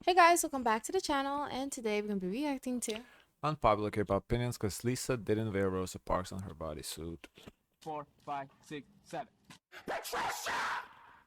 Hey guys, welcome back to the channel, and today we're going to be reacting to Unpopular K-pop opinions because Lisa didn't wear Rosa Parks on her bodysuit. 4, 5, 6, 7.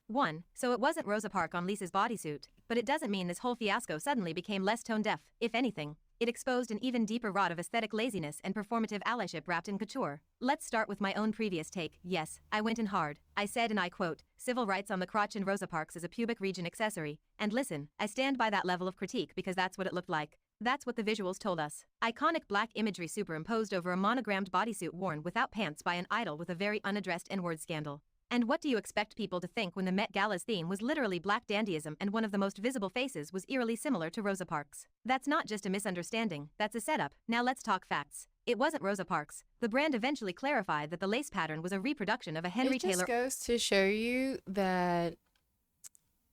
1. So it wasn't Rosa Parks on Lisa's bodysuit, but it doesn't mean this whole fiasco suddenly became less tone deaf. If anything, it exposed an even deeper rot of aesthetic laziness and performative allyship wrapped in couture. Let's start with my own previous take. Yes, I went in hard. I said, and I quote, civil rights on the crotch in Rosa Parks is a pubic region accessory. And listen, I stand by that level of critique because that's what it looked like. That's what the visuals told us. Iconic black imagery superimposed over a monogrammed bodysuit worn without pants by an idol with a very unaddressed N-word scandal. And what do you expect people to think when the Met Gala's theme was literally black dandyism and one of the most visible faces was eerily similar to Rosa Parks? That's not just a misunderstanding, that's a setup. Now let's talk facts. It wasn't Rosa Parks. The brand eventually clarified that the lace pattern was a reproduction of a Henry it. Just Taylor. goes to show you that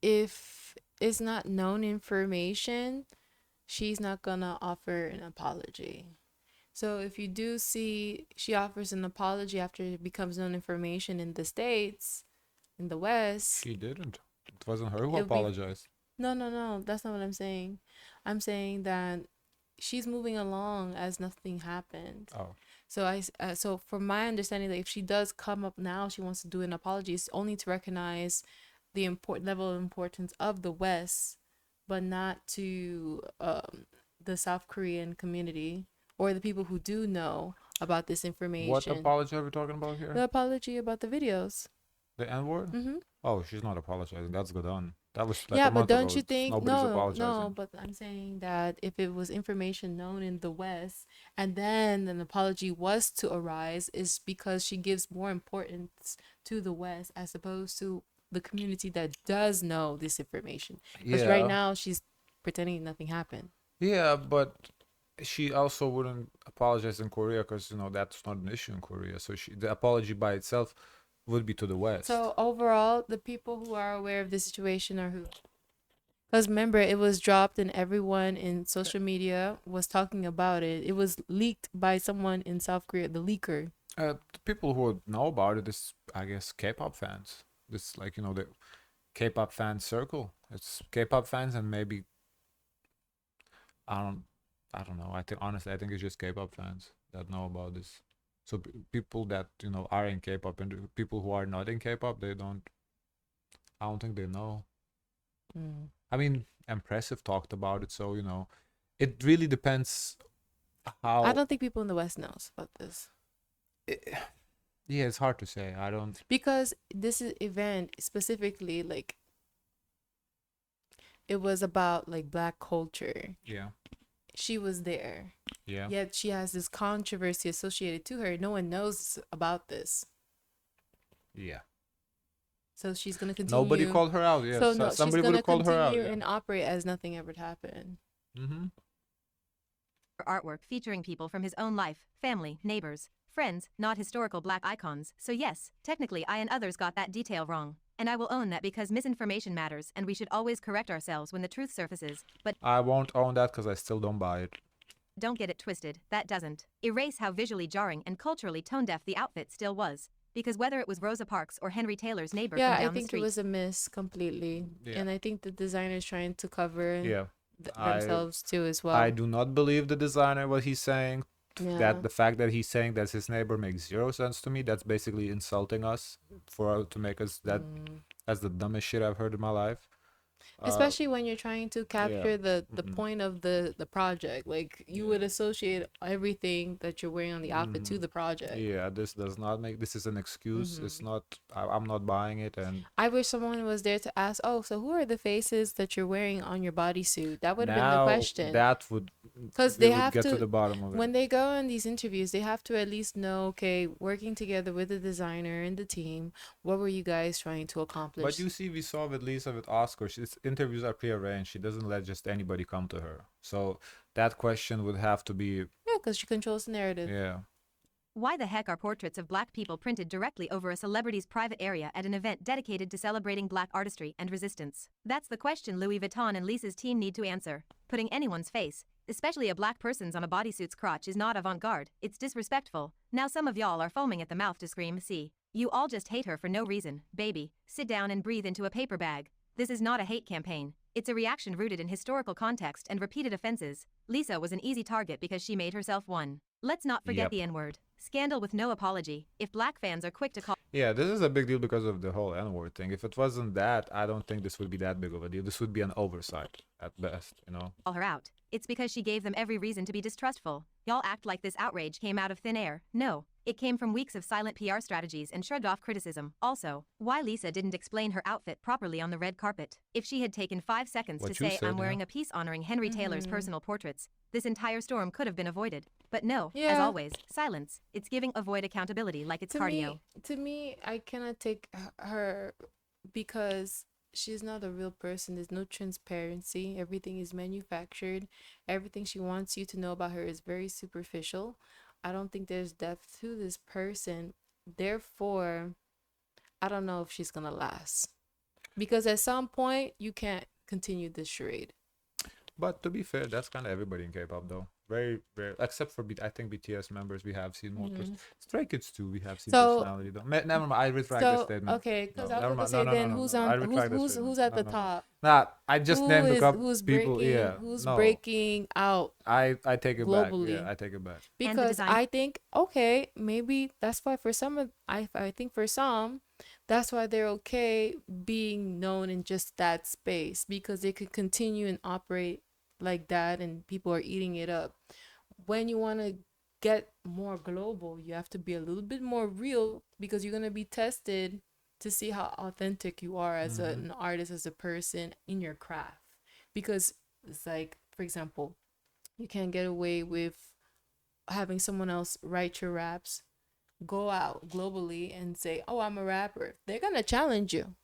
if it's not known information, she's not gonna offer an apology. So if you do see she offers an apology after it becomes known information in the States, in the West, She didn't. It wasn't her who it'll be apologized. no, that's not what I'm saying. I'm saying that she's moving along as nothing happened. Oh. So from my understanding, that if she does come up now, she wants to do an apology, it's only to recognize the important level of importance of the West, but not to the South Korean community or the people who do know about this information. What apology are we talking about here? The apology about the videos. The N-word? Mm-hmm. Oh, she's not apologizing. That's good on. That was like Yeah, a but month don't ago. you think? Nobody's No, apologizing. no, but I'm saying that if it was information known in the West and then an apology was to arise, is because she gives more importance to the West as opposed to the community that does know this information. Because right now she's pretending nothing happened. Yeah, but she also wouldn't apologize in Korea because, that's not an issue in Korea. So the apology by itself would be to the West. So overall, the people who are aware of the situation are who? Because remember, it was dropped and everyone in social media was talking about it. It was leaked by someone in South Korea, the leaker. The people who would know about it is, I guess, K-pop fans. This, like, the K-pop fan circle. It's K-pop fans and maybe I don't know. I think it's just K-pop fans that know about this. So people that are in K-pop and people who are not in K-pop, they don't. I don't think they know. I mean, Impressive talked about it, so it really depends how. I don't think people in the West knows about this. Yeah, it's hard to say. I don't. Because event specifically, like, it was about like black culture. Yeah. She was there. Yeah. Yet she has this controversy associated to her. No one knows about this. Yeah. So she's gonna continue. Nobody called her out. Yeah. So no, somebody would have called her out. continue and operate as nothing ever happened. Mm-hmm. Artwork featuring people from his own life, family, neighbors, friends, not historical black icons. So yes, technically I and others got that detail wrong. And I will own that because misinformation matters and we should always correct ourselves when the truth surfaces. But I won't own that because I still don't buy it. don't get it twisted, that doesn't erase how visually jarring and culturally tone-deaf the outfit still was. Because whether it was Rosa Parks or Henry Taylor's neighbor yeah, from down I think the street, it was a miss completely. Yeah. And I think the designer's trying to cover Yeah. themselves too as well. I do not believe the designer what he's saying. Yeah. That the fact that he's saying that's his neighbor makes zero sense to me. That's basically insulting us to make us that. That's the dumbest shit I've heard in my life. Especially when you're trying to capture the Mhm. point of the project. Like, you would associate everything that you're wearing on the outfit to the project. Yeah, this does not make. This is an excuse. It's not. I'm not buying it. And I wish someone was there to ask, oh, so who are the faces that you're wearing on your bodysuit? That would have been the now question. that would. Because we they would have get to the bottom of it. when they go on these interviews, they have to at least know, okay, working together with the designer and the team, what were you guys trying to accomplish? But you see, we saw with Lisa with Oscar. She's interviews are prearranged. She doesn't let just anybody come to her. So that question would have to be. Yeah, because she controls the narrative. Yeah. why the heck are portraits of black people printed directly over a celebrity's private area at an event dedicated to celebrating black artistry and resistance? That's the question Louis Vuitton and Lisa's team need to answer. Putting anyone's face, especially a black person's, on a bodysuit's crotch is not avant-garde, it's disrespectful. Now some of y'all are foaming at the mouth to scream, see. You all just hate her for no reason, baby. Sit down and breathe into a paper bag. This is not a hate campaign. It's a reaction rooted in historical context and repeated offenses. Lisa was an easy target because she made herself one. Let's not forget Yep. the N-word. Scandal with no apology. If black fans are quick to call Yeah, this is a big deal because of the whole N-word thing. If it wasn't that, I don't think this would be that big of a deal. This would be an oversight at best, you know? her out, it's because she gave them every reason to be distrustful. Y'all act like this outrage came out of thin air. No, it came from weeks of silent PR strategies and shrugged off criticism. Also, why Lisa didn't explain her outfit properly on the red carpet. If she had taken 5 seconds What to you say, said, I'm wearing yeah. a piece honoring Henry Taylor's personal portraits, this entire storm could have been avoided. But no, as Yeah. always, silence. It's giving avoid accountability like it's To cardio. me, I cannot take her because she's not a real person. There's no transparency. Everything is manufactured. Everything she wants you to know about her is very superficial. I don't think there's depth to this person. Therefore, I don't know if she's gonna last. Because at some point, you can't continue this charade. But to be fair, that's kind of everybody in K-pop, though. Very, very, except for I think BTS members, we have seen more. Stray Kids too, we have seen So- personality, though. Never mind, I retract the So statement. okay, because No, I was never gonna mind. say No, then no, who's no, I on retract the who's statement. at No, the no. top? Nah, I just named a couple Who's people. breaking? Yeah, Who's no, breaking out? I take it back. globally? Yeah, I take it back. And the Because design- I think okay, maybe that's why for some of I think for some that's why they're okay being known in just that space because they could continue and operate like that and people are eating it up. When you want to get more global, you have to be a little bit more real because you're going to be tested to see how authentic you are as an artist, as a person in your craft. Because it's like, for example, you can't get away with having someone else write your raps, go out globally and say, oh, I'm a rapper. They're going to challenge you.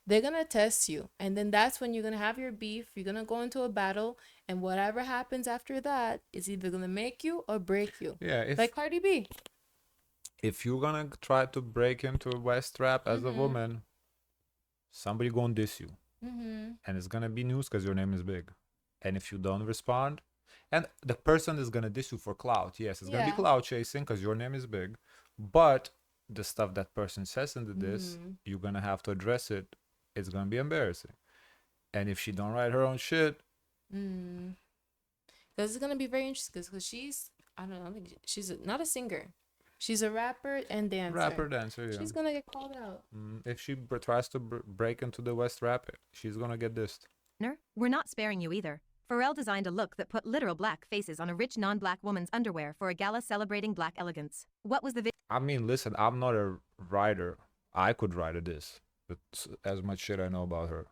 They're going to test you. And then that's when you're going to have your beef. You're going to go into a battle. And whatever happens after that is either going to make you or break you. Yeah, if Like Cardi B. if you're gonna try to break into West rap as a woman, somebody gonna diss you, and it's gonna be news because your name is big. And if you don't respond, and the person is gonna diss you for clout, yes, it's gonna be Yeah. clout chasing because your name is big, but the stuff that person says in the diss, you're gonna have to address it. It's gonna be embarrassing. And if she don't write her own shit, Because it's going to be very interesting because she's, I don't know, I think she's not a singer. She's a rapper and dancer. rapper dancer, yeah. She's going to get called out. If she tries to break into the West rap, she's gonna get dissed. We're not sparing you either. Pharrell designed a look that put literal black faces on a rich non-black woman's underwear for a gala celebrating black elegance. What was the I mean, listen, I'm not a writer. I could write a diss, but as much shit I know about her.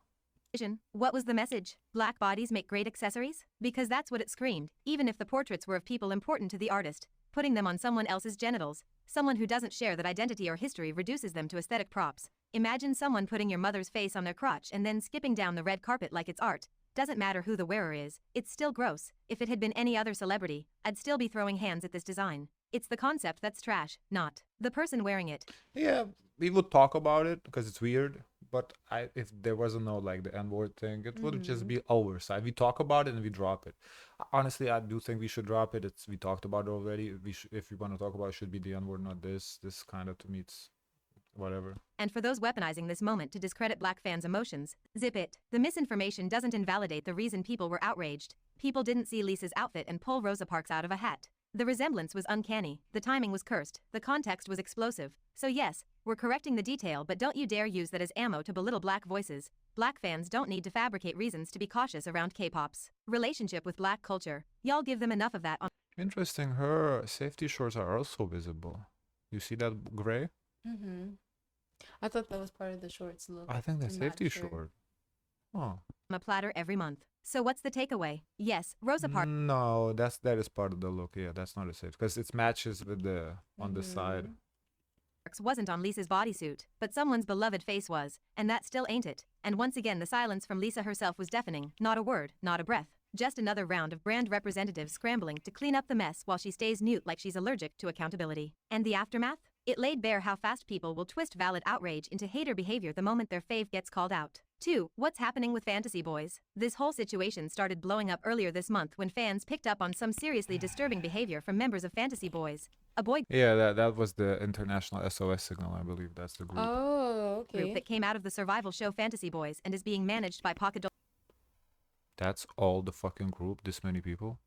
vision? What was the message? Black bodies make great accessories? Because that's what it screamed, even if the portraits were of people important to the artist. Putting them on someone else's genitals, someone who doesn't share that identity or history reduces them to aesthetic props. Imagine someone putting your mother's face on their crotch and then skipping down the red carpet like it's art. Doesn't matter who the wearer is, it's still gross. If it had been any other celebrity, I'd still be throwing hands at this design. It's the concept that's trash, not the person wearing it. Yeah, we would talk about it because it's weird. But if there wasn't no like the N-word thing, it would just be oversight. We talk about it and we drop it. Honestly, I do think we should drop it. We talked about it already. If we want to talk about it, it should be the N-word, not this. This kind of to me, it's whatever. And for those weaponizing this moment to discredit black fans' emotions, zip it. The misinformation doesn't invalidate the reason people were outraged. People didn't see Lisa's outfit and pull Rosa Parks out of a hat. The resemblance was uncanny, the timing was cursed, the context was explosive. So yes, we're correcting the detail, but don't you dare use that as ammo to belittle black voices. Black fans don't need to fabricate reasons to be cautious around K-pop's relationship with black culture. Y'all give them enough of that on Interesting. Her safety shorts are also visible. You see that gray? I thought that was part of the shorts look. I think that's I'm not safety sure. short. Oh. a platter every month. So what's the takeaway? Yes, Rosa Parks No, that is part of the look. Yeah, that's not a safe because it matches with the on the side. wasn't on Lisa's bodysuit, but someone's beloved face was, and that still ain't it. And once again the silence from Lisa herself was deafening. Not a word, not a breath. Just another round of brand representatives scrambling to clean up the mess while she stays mute like she's allergic to accountability. And the aftermath? It laid bare how fast people will twist valid outrage into hater behavior the moment their fave gets called out. 2. What's happening with Fantasy Boys? This whole situation started blowing up earlier this month when fans picked up on some seriously disturbing behavior from members of Fantasy Boys. A boy Yeah, that was the international SOS signal, I believe. That's the group. Oh, group okay. that came out of the survival show Fantasy Boys and is being managed by Pocket That's all the fucking group, this many people?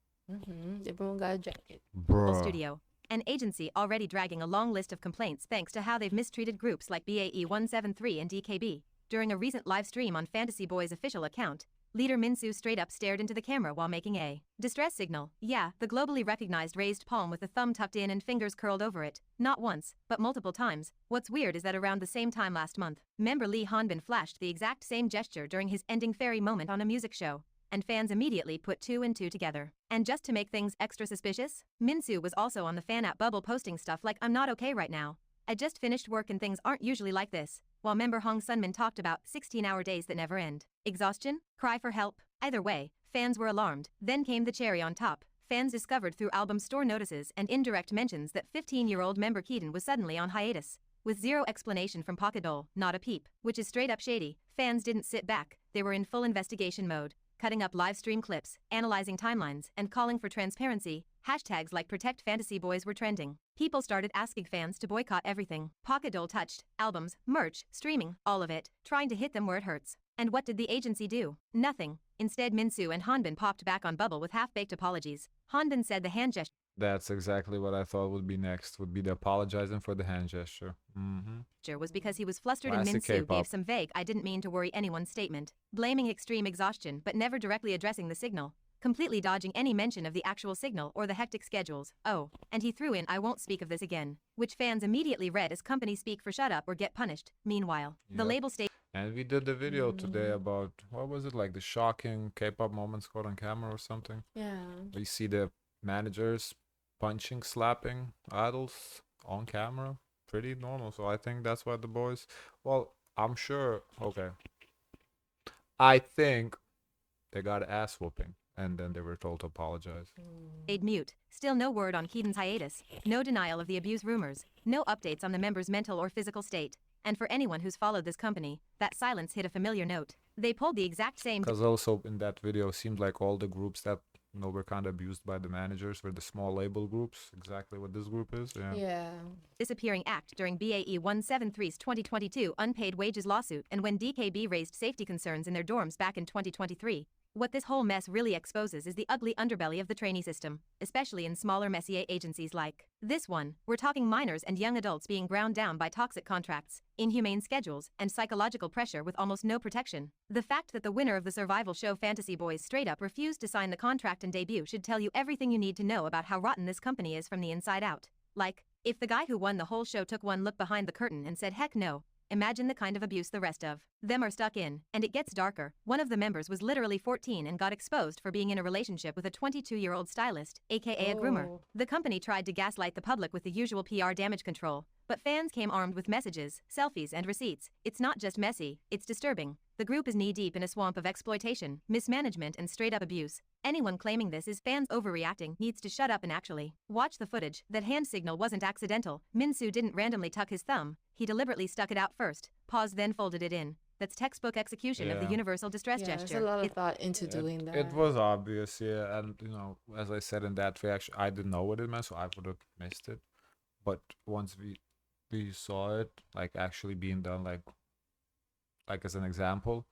Everyone got a jacket. Bruh. Studio, an agency already dragging a long list of complaints thanks to how they've mistreated groups like BAE 173 and DKB. During a recent live stream on Fantasy Boy's official account, leader Minsu straight up stared into the camera while making a distress signal. Yeah, the globally recognized raised palm with the thumb tucked in and fingers curled over it. Not once, but multiple times. What's weird is that around the same time last month, member Lee Hanbin flashed the exact same gesture during his ending fairy moment on a music show, and fans immediately put 2 and 2 together. And just to make things extra suspicious, Minsu was also on the fan app Bubble posting stuff like, "I'm not okay right now. I just finished work and things aren't usually like this," while member Hong Sunmin talked about 16-hour days that never end. Exhaustion? Cry for help? Either way, fans were alarmed. Then came the cherry on top. Fans discovered through album store notices and indirect mentions that 15-year-old member Keaton was suddenly on hiatus, with zero explanation from Pocketdole, not a peep, which is straight up shady. Fans didn't sit back, they were in full investigation mode, cutting up live stream clips, analyzing timelines, and calling for transparency. Hashtags like Protect Fantasy Boys were trending. People started asking fans to boycott everything. Pocketdole touched albums, merch, streaming, all of it, trying to hit them where it hurts. And what did the agency do? Nothing. Instead, Minsu and Hanbin popped back on Bubble with half-baked apologies. Hanbin said the hand gesture That's exactly what I thought would be next, would be the apologizing for the hand gesture. was because he was flustered Classic and Minsu K-pop. gave some vague "I didn't mean to worry anyone" statement, blaming extreme exhaustion but never directly addressing the signal, completely dodging any mention of the actual signal or the hectic schedules. Oh, and he threw in "I won't speak of this again," which fans immediately read as company speak for shut up or get punished. Meanwhile, the Yep. label stated And we did the video today about, what was it, like the shocking K-pop moments caught on camera or something. Yeah. We see the managers punching, slapping idols on camera. Pretty normal. So I think that's why the boys, well, I'm sure, okay. I think they got ass whooping and then they were told to apologize. stayed mute. Still no word on Keaton's hiatus, no denial of the abuse rumors, no updates on the member's mental or physical state. And for anyone who's followed this company, that silence hit a familiar note. They pulled the exact same Because also in that video seemed like all the groups that were kind of abused by the managers were the small label groups. Exactly what this group is. Yeah. Yeah. disappearing act during BAE 173's 2022 unpaid wages lawsuit and when DKB raised safety concerns in their dorms back in 2023. What this whole mess really exposes is the ugly underbelly of the trainee system, especially in smaller messier agencies like this one. We're talking minors and young adults being ground down by toxic contracts, inhumane schedules, and psychological pressure with almost no protection. The fact that the winner of the survival show Fantasy Boys straight up refused to sign the contract and debut should tell you everything you need to know about how rotten this company is from the inside out. Like, if the guy who won the whole show took one look behind the curtain and said heck no, imagine the kind of abuse the rest of them are stuck in. And it gets darker. One of the members was literally 14 and got exposed for being in a relationship with a 22-year-old stylist, aka a groomer. Oh. The company tried to gaslight the public with the usual PR damage control, but fans came armed with messages, selfies, and receipts. It's not just messy, it's disturbing. The group is knee-deep in a swamp of exploitation, mismanagement, and straight-up abuse. Anyone claiming this is fans overreacting needs to shut up and actually watch the footage. That hand signal wasn't accidental. Minsu didn't randomly tuck his thumb. He deliberately stuck it out first, paused, then folded it in. That's textbook execution of the Yeah. universal distress Yeah, gesture. there's a lot of It- thought into doing that. It was obvious, yeah. And, as I said in that reaction, I didn't know what it meant, so I would have missed it. But once we saw it, like, actually being done, like as an example,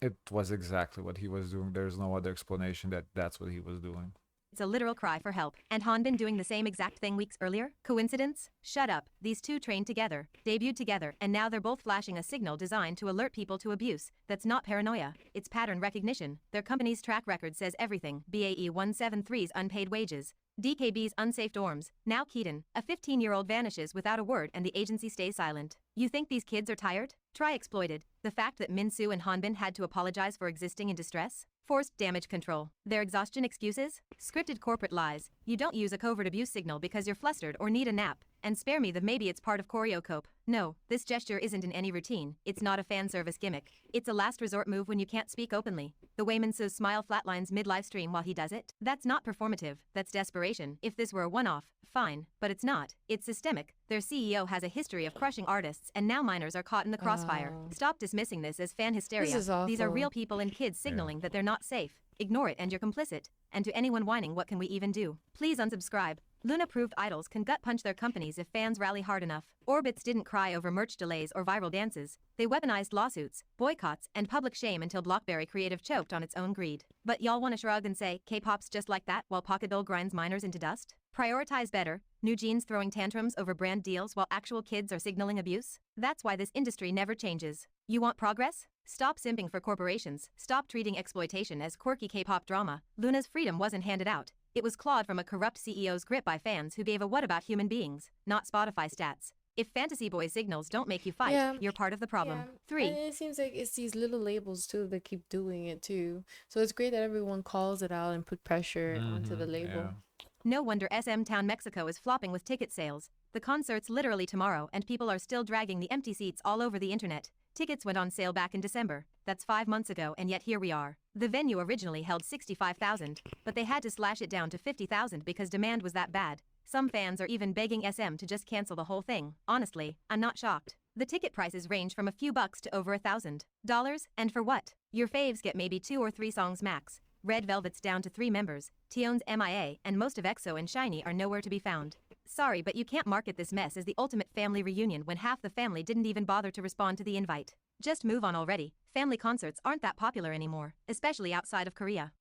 it was exactly what he was doing. There's no other explanation that that's what he was doing. It's a literal cry for help. And Hanbin doing the same exact thing weeks earlier? Coincidence? Shut up. These two trained together, debuted together, and now they're both flashing a signal designed to alert people to abuse. That's not paranoia. It's pattern recognition. Their company's track record says everything. BAE 173's unpaid wages, DKB's unsafe dorms. Now Keaton, a 15-year-old, vanishes without a word and the agency stays silent. You think these kids are tired? Try exploited. The fact that Minsu and Hanbin had to apologize for existing in distress? Forced damage control. Their exhaustion excuses? Scripted corporate lies. You don't use a covert abuse signal because you're flustered or need a nap. And spare me the maybe it's part of choreocope. No, this gesture isn't in any routine. It's not a fan service gimmick. It's a last resort move when you can't speak openly. The way Minsu's smile flatlines mid-live stream while he does it? That's not performative. That's desperation. If this were a one-off, fine. But it's not. It's systemic. Their CEO has a history of crushing artists and now minors are caught in the crossfire. Oh. Stop dismissing this as fan hysteria. This is These are awful. real people and kids signaling that they're not safe. Ignore it and you're complicit. And to anyone whining, what can we even do? Please unsubscribe. Luna-proved idols can gut-punch their companies if fans rally hard enough. Orbits didn't cry over merch delays or viral dances. They weaponized lawsuits, boycotts, and public shame until BlackBerry Creative choked on its own greed. But y'all wanna shrug and say, K-pop's just like that while Pocket Bill grinds minors into dust? Prioritize better, new jeans throwing tantrums over brand deals while actual kids are signaling abuse? That's why this industry never changes. You want progress? Stop simping for corporations. Stop treating exploitation as quirky K-pop drama. Luna's freedom wasn't handed out. It was clawed from a corrupt CEO's grip by fans who gave a what about human beings, not Spotify stats. If Fantasy Boy signals don't make you fight, Yeah. you're part of the problem. Yeah. 3. And it seems like it's these little labels too that keep doing it too. So it's great that everyone calls it out and put pressure onto the label. Yeah. No wonder SMTown Mexico is flopping with ticket sales. The concert's literally tomorrow and people are still dragging the empty seats all over the internet. Tickets went on sale back in December. That's 5 months ago, and yet here we are. The venue originally held 65,000, but they had to slash it down to 50,000 because demand was that bad. Some fans are even begging SM to just cancel the whole thing. Honestly, I'm not shocked. The ticket prices range from a few bucks to over $1,000. And for what? Your faves get maybe 2 or 3 songs max. Red Velvet's down to 3 members, Tion's MIA, and most of EXO and SHINee are nowhere to be found. Sorry, but you can't market this mess as the ultimate family reunion when half the family didn't even bother to respond to the invite. Just move on already. Family concerts aren't that popular anymore, especially outside of Korea.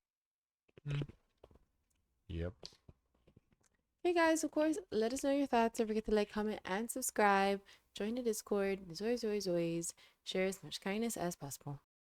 Yep. Hey guys, of course, let us know your thoughts. Don't forget to like, comment, and subscribe. Join the Discord. As always, share as much kindness as possible.